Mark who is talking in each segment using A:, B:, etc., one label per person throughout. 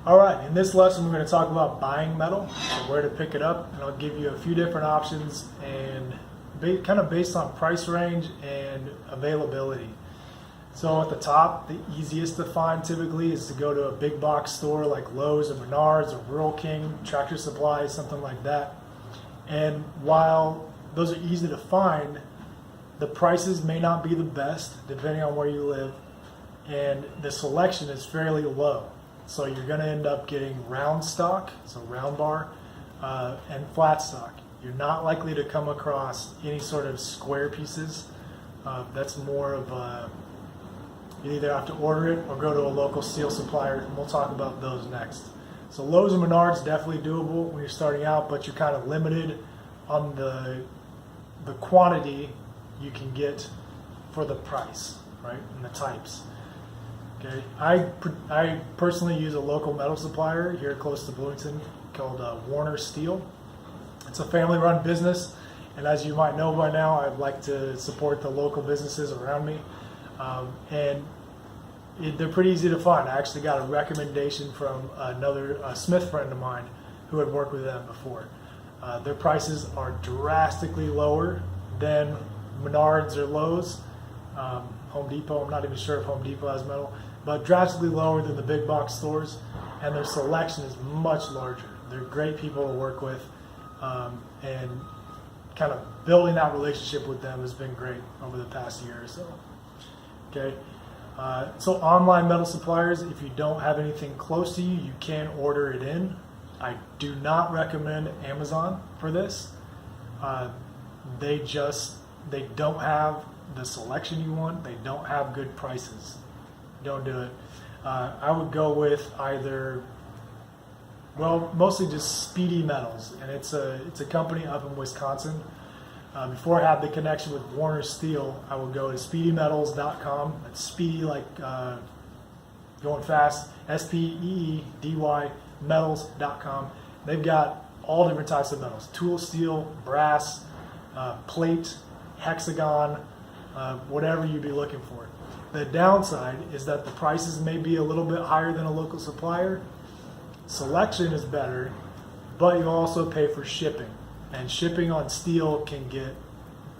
A: All right, in this lesson we're going to talk about buying metal, so where to pick it up, and I'll give you a few different options and kind of based on price range and availability. So at the top, the easiest to find typically is to go to a big box store like Lowe's or Menards or Rural King, Tractor Supply, something like that. And while those are easy to find, the prices may not be the best depending on where you live, and the selection is fairly low. So you're going to end up getting round stock, so round bar, and flat stock. You're not likely to come across any sort of square pieces. That's more of a, you either have to order it or go to a local steel supplier, and we'll talk about those next. So Lowe's and Menards definitely doable when you're starting out, but you're kind of limited on the quantity you can get for the price, right, and the types. Okay, I personally use a local metal supplier here close to Bloomington called Warner Steel. It's a family-run business, and as you might know by now, I'd like to support the local businesses around me, they're pretty easy to find. I actually got a recommendation from another Smith friend of mine who had worked with them before. Their prices are drastically lower than Menards or Lowe's. Home Depot, I'm not even sure if Home Depot has metal, but drastically lower than the big box stores, and their selection is much larger. They're great people to work with, and kind of building that relationship with them has been great over the past year or so. Okay, so online metal suppliers, if you don't have anything close to you, you can order it in. I do not recommend Amazon for this. They don't have the selection you want. They don't have good prices. Don't do it. I would go with either, well, mostly just Speedy Metals, and it's a company up in Wisconsin. Before I had the connection with Warner Steel, I would go to speedymetals.com. That's speedy like going fast, SPEEDY metals.com. They've got all different types of metals: tool steel, brass, plate, hexagon, whatever you'd be looking for. The downside is that the prices may be a little bit higher than a local supplier. Selection is better, but you also pay for shipping. And shipping on steel can get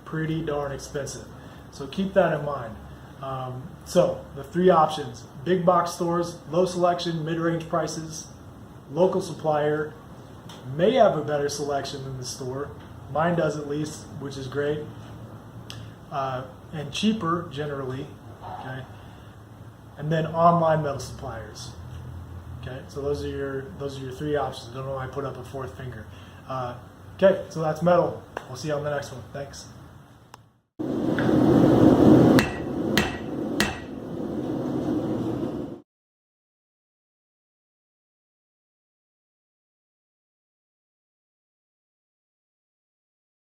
A: pretty darn expensive. So keep that in mind. So the three options: big box stores, low selection, mid-range prices. Local supplier may have a better selection than the store. Mine does at least, which is great. And cheaper generally, okay? And then online metal suppliers. Okay, so those are your three options. I don't know why I put up a fourth finger. Okay, so that's metal. We'll see you on the next one. Thanks.